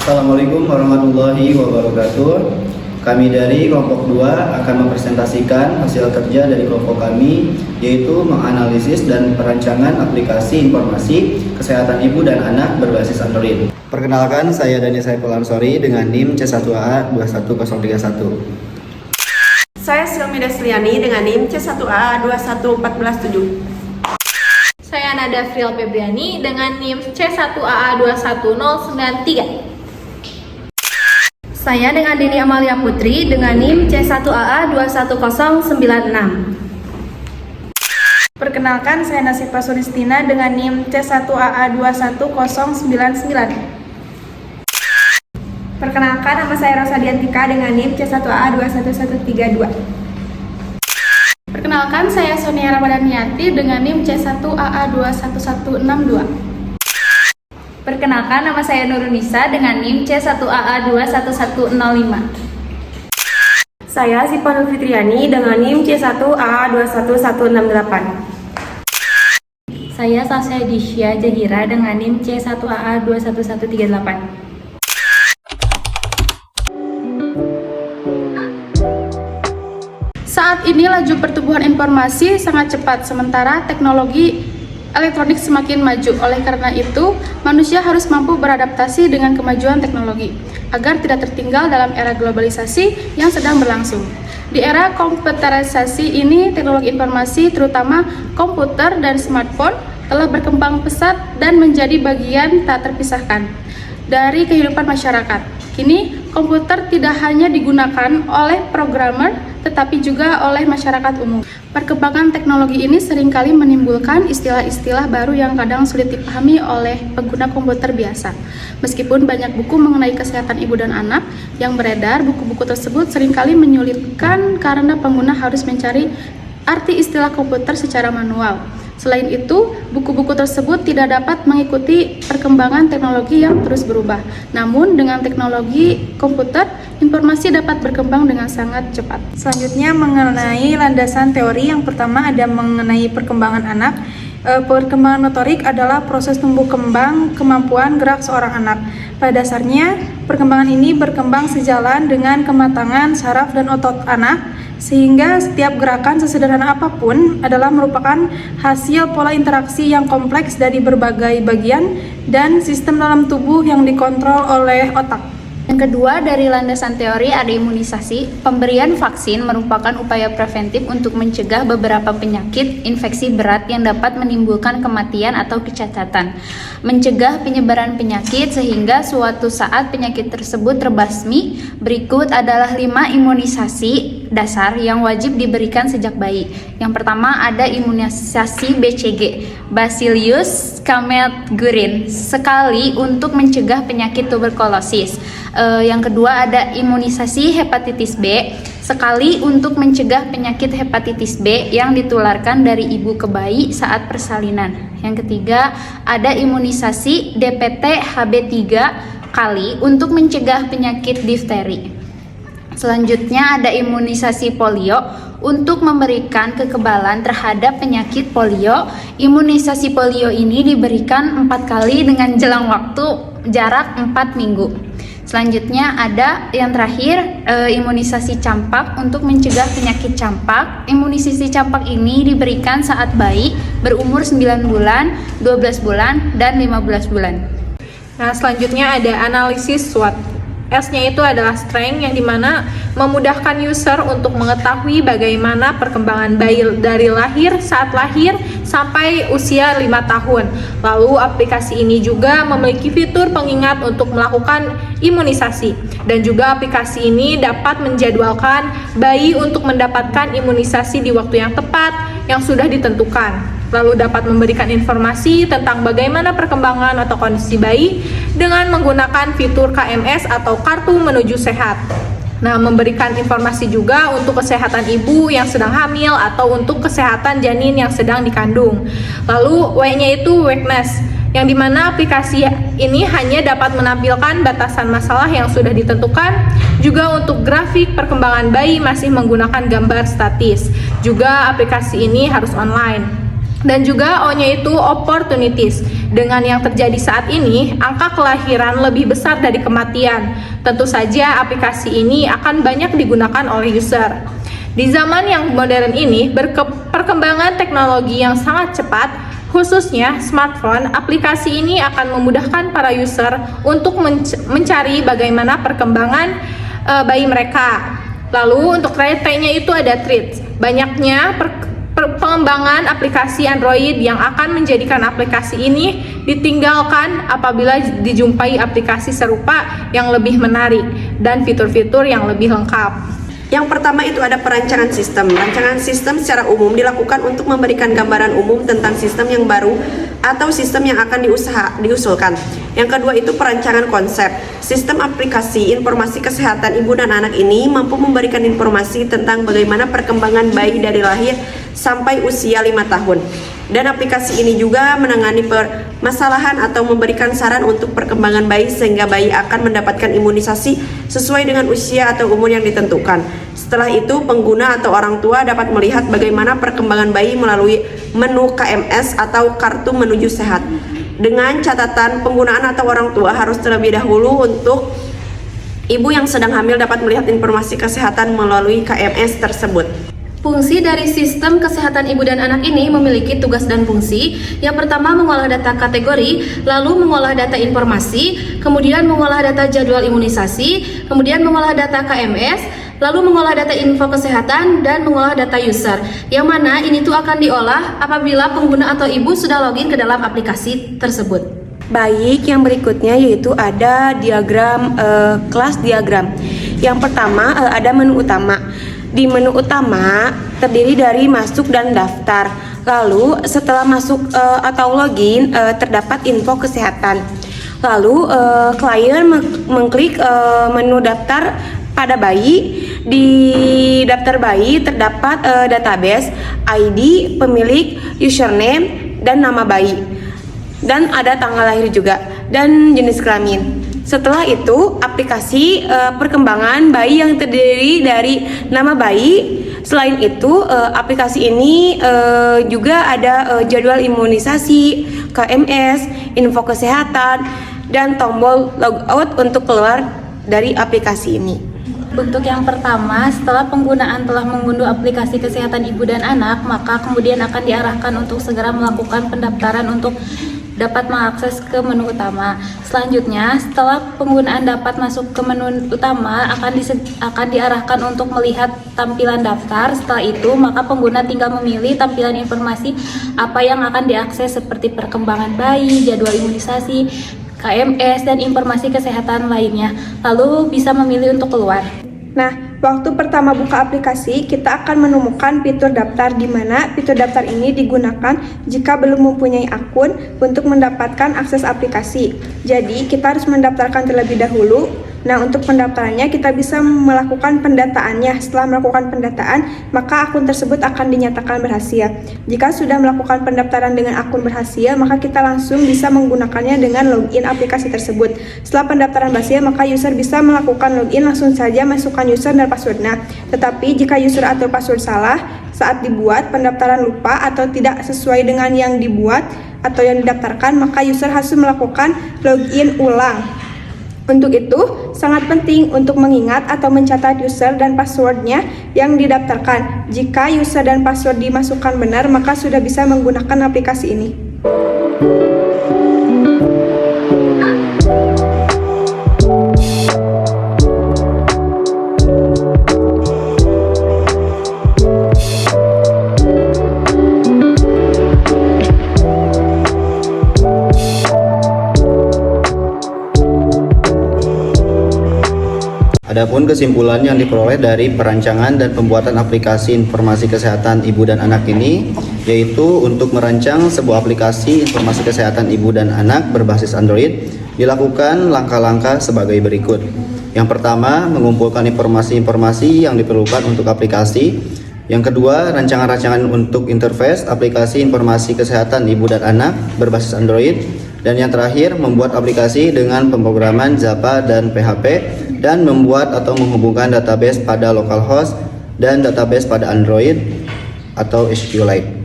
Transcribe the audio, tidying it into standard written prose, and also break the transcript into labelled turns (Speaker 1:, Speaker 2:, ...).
Speaker 1: Assalamualaikum warahmatullahi wabarakatuh. Kami dari kelompok 2 akan mempresentasikan hasil kerja dari kelompok kami, yaitu menganalisis dan perancangan aplikasi informasi kesehatan ibu dan anak berbasis Android. Perkenalkan, saya Dani Saiful Ansori dengan NIM C1AA 21031.
Speaker 2: Saya Silmi Desliani dengan NIM C1AA 21417.
Speaker 3: Saya Nada Friel Febriani dengan NIM C1AA 21093.
Speaker 4: Saya dengan Dini Amalia Putri dengan NIM C1AA 21096.
Speaker 5: Perkenalkan, saya Nasifa Suristina dengan NIM C1AA 21099.
Speaker 2: Perkenalkan, nama saya Rosa Diantika dengan NIM C1AA 21132.
Speaker 5: Perkenalkan, saya Sonia Ramadhaniati dengan NIM C1AA 21162.
Speaker 4: Perkenalkan, nama saya Nurunisa dengan NIM C1AA 21105.
Speaker 2: Saya Zipa Nur Fitriani dengan NIM C1AA 21168.
Speaker 4: Saya Sasha Disya Jagira dengan NIM C1AA 21138.
Speaker 5: Saat ini laju pertumbuhan informasi sangat cepat, sementara teknologi elektronik semakin maju. Oleh karena itu, manusia harus mampu beradaptasi dengan kemajuan teknologi agar tidak tertinggal dalam era globalisasi yang sedang berlangsung. Di era komputerisasi ini, teknologi informasi terutama komputer dan smartphone telah berkembang pesat dan menjadi bagian tak terpisahkan dari kehidupan masyarakat. Kini, komputer tidak hanya digunakan oleh programmer, tetapi juga oleh masyarakat umum. Perkembangan teknologi ini seringkali menimbulkan istilah-istilah baru yang kadang sulit dipahami oleh pengguna komputer biasa. Meskipun banyak buku mengenai kesehatan ibu dan anak yang beredar, buku-buku tersebut seringkali menyulitkan karena pengguna harus mencari arti istilah komputer secara manual. Selain itu, buku-buku tersebut tidak dapat mengikuti perkembangan teknologi yang terus berubah. Namun, dengan teknologi komputer, informasi dapat berkembang dengan sangat cepat. Selanjutnya, mengenai landasan teori, yang pertama ada mengenai perkembangan anak. Perkembangan motorik adalah proses tumbuh kembang kemampuan gerak seorang anak. Pada dasarnya, perkembangan ini berkembang sejalan dengan kematangan saraf dan otot anak, sehingga setiap gerakan sesederhana apapun adalah merupakan hasil pola interaksi yang kompleks dari berbagai bagian dan sistem dalam tubuh yang dikontrol oleh otak.
Speaker 4: Yang kedua, dari landasan teori ada imunisasi. Pemberian vaksin merupakan upaya preventif untuk mencegah beberapa penyakit infeksi berat yang dapat menimbulkan kematian atau kecacatan. Mencegah penyebaran penyakit sehingga suatu saat penyakit tersebut terbasmi. Berikut adalah 5 imunisasi dasar yang wajib diberikan sejak bayi. Yang pertama ada imunisasi BCG, Bacillus Calmette-Guerin, sekali untuk mencegah penyakit tuberkulosis. Yang kedua ada imunisasi hepatitis B, sekali untuk mencegah penyakit hepatitis B yang ditularkan dari ibu ke bayi saat persalinan. Yang ketiga ada imunisasi DPT HB3, kali untuk mencegah penyakit difteri. Selanjutnya ada imunisasi polio untuk memberikan kekebalan terhadap penyakit polio. Imunisasi polio ini diberikan 4 kali dengan jelang waktu jarak 4 minggu. Selanjutnya ada yang terakhir, imunisasi campak untuk mencegah penyakit campak. Imunisasi campak ini diberikan saat bayi berumur 9 bulan, 12 bulan, dan 15 bulan.
Speaker 3: Nah, selanjutnya ada analisis SWOT. S-nya itu adalah strength, yang dimana memudahkan user untuk mengetahui bagaimana perkembangan bayi dari lahir, saat lahir sampai usia 5 tahun. Lalu aplikasi ini juga memiliki fitur pengingat untuk melakukan imunisasi, dan juga aplikasi ini dapat menjadwalkan bayi untuk mendapatkan imunisasi di waktu yang tepat yang sudah ditentukan. Lalu dapat memberikan informasi tentang bagaimana perkembangan atau kondisi bayi dengan menggunakan fitur KMS atau Kartu Menuju Sehat. Nah, memberikan informasi juga untuk kesehatan ibu yang sedang hamil atau untuk kesehatan janin yang sedang dikandung. Lalu W-nya itu Wakeness, yang dimana aplikasi ini hanya dapat menampilkan batasan masalah yang sudah ditentukan. Juga untuk grafik perkembangan bayi masih menggunakan gambar statis. Juga aplikasi ini harus online. Dan juga O-nya itu opportunities. Dengan yang terjadi saat ini, angka kelahiran lebih besar dari kematian. Tentu saja aplikasi ini akan banyak digunakan oleh user. Di zaman yang modern ini, perkembangan teknologi yang sangat cepat, khususnya smartphone, aplikasi ini akan memudahkan para user untuk mencari bagaimana perkembangan bayi mereka. Lalu untuk T-nya itu ada treats. Banyaknya pengembangan aplikasi Android yang akan menjadikan aplikasi ini ditinggalkan apabila dijumpai aplikasi serupa yang lebih menarik dan fitur-fitur yang lebih lengkap.
Speaker 6: Yang pertama itu ada perancangan sistem. Rancangan sistem secara umum dilakukan untuk memberikan gambaran umum tentang sistem yang baru atau sistem yang akan diusulkan. Yang kedua itu perancangan konsep. Sistem aplikasi informasi kesehatan ibu dan anak ini mampu memberikan informasi tentang bagaimana perkembangan bayi dari lahir sampai usia 5 tahun. Dan aplikasi ini juga menangani permasalahan atau memberikan saran untuk perkembangan bayi sehingga bayi akan mendapatkan imunisasi sesuai dengan usia atau umur yang ditentukan. Setelah itu, pengguna atau orang tua dapat melihat bagaimana perkembangan bayi melalui menu KMS atau Kartu Menuju Sehat. Dengan catatan, penggunaan atau orang tua harus terlebih dahulu untuk ibu yang sedang hamil dapat melihat informasi kesehatan melalui KMS tersebut.
Speaker 5: Fungsi dari sistem kesehatan ibu dan anak ini memiliki tugas dan fungsi. Yang pertama, mengolah data kategori, lalu mengolah data informasi, kemudian mengolah data jadwal imunisasi, kemudian mengolah data KMS, lalu mengolah data info kesehatan, dan mengolah data user. Yang mana ini tuh akan diolah apabila pengguna atau ibu sudah login ke dalam aplikasi tersebut.
Speaker 2: Baik, yang berikutnya yaitu ada diagram kelas diagram. Yang pertama ada menu utama. Di menu utama terdiri dari masuk dan daftar. Lalu setelah masuk atau login terdapat info kesehatan. Lalu klien mengklik menu daftar pada bayi. Di daftar bayi terdapat database, ID, pemilik, username, dan nama bayi. Dan ada tanggal lahir juga dan jenis kelamin. Setelah itu, aplikasi perkembangan bayi yang terdiri dari nama bayi. Selain itu, aplikasi ini juga ada jadwal imunisasi, KMS, info kesehatan, dan tombol logout untuk keluar dari aplikasi ini.
Speaker 4: Untuk yang pertama, setelah penggunaan telah mengunduh aplikasi kesehatan ibu dan anak, maka kemudian akan diarahkan untuk segera melakukan pendaftaran untuk dapat mengakses ke menu utama. Selanjutnya, setelah penggunaan dapat masuk ke menu utama, akan diarahkan untuk melihat tampilan daftar. Setelah itu, maka pengguna tinggal memilih tampilan informasi apa yang akan diakses seperti perkembangan bayi, jadwal imunisasi, KMS, dan informasi kesehatan lainnya. Lalu bisa memilih untuk keluar.
Speaker 2: Nah, waktu pertama buka aplikasi, kita akan menemukan fitur daftar di mana fitur daftar ini digunakan jika belum mempunyai akun untuk mendapatkan akses aplikasi. Jadi, kita harus mendaftarkan terlebih dahulu. Nah, untuk pendaftarannya kita bisa melakukan pendataannya. Setelah melakukan pendataan, maka akun tersebut akan dinyatakan berhasil. Jika sudah melakukan pendaftaran dengan akun berhasil, maka kita langsung bisa menggunakannya dengan login aplikasi tersebut. Setelah pendaftaran berhasil, maka user bisa melakukan login, langsung saja masukkan user dan passwordnya. Tetapi jika user atau password salah saat dibuat, pendaftaran lupa atau tidak sesuai dengan yang dibuat atau yang didaftarkan, maka user harus melakukan login ulang. Untuk itu, sangat penting untuk mengingat atau mencatat user dan passwordnya yang didaftarkan. Jika user dan password dimasukkan benar, maka sudah bisa menggunakan aplikasi ini.
Speaker 1: Adapun kesimpulan yang diperoleh dari perancangan dan pembuatan aplikasi informasi kesehatan ibu dan anak ini, yaitu untuk merancang sebuah aplikasi informasi kesehatan ibu dan anak berbasis Android, dilakukan langkah-langkah sebagai berikut. Yang pertama, mengumpulkan informasi-informasi yang diperlukan untuk aplikasi. Yang kedua, rancangan-rancangan untuk interface aplikasi informasi kesehatan ibu dan anak berbasis Android. Dan yang terakhir, membuat aplikasi dengan pemrograman Java dan PHP dan membuat atau menghubungkan database pada localhost dan database pada Android atau SQLite.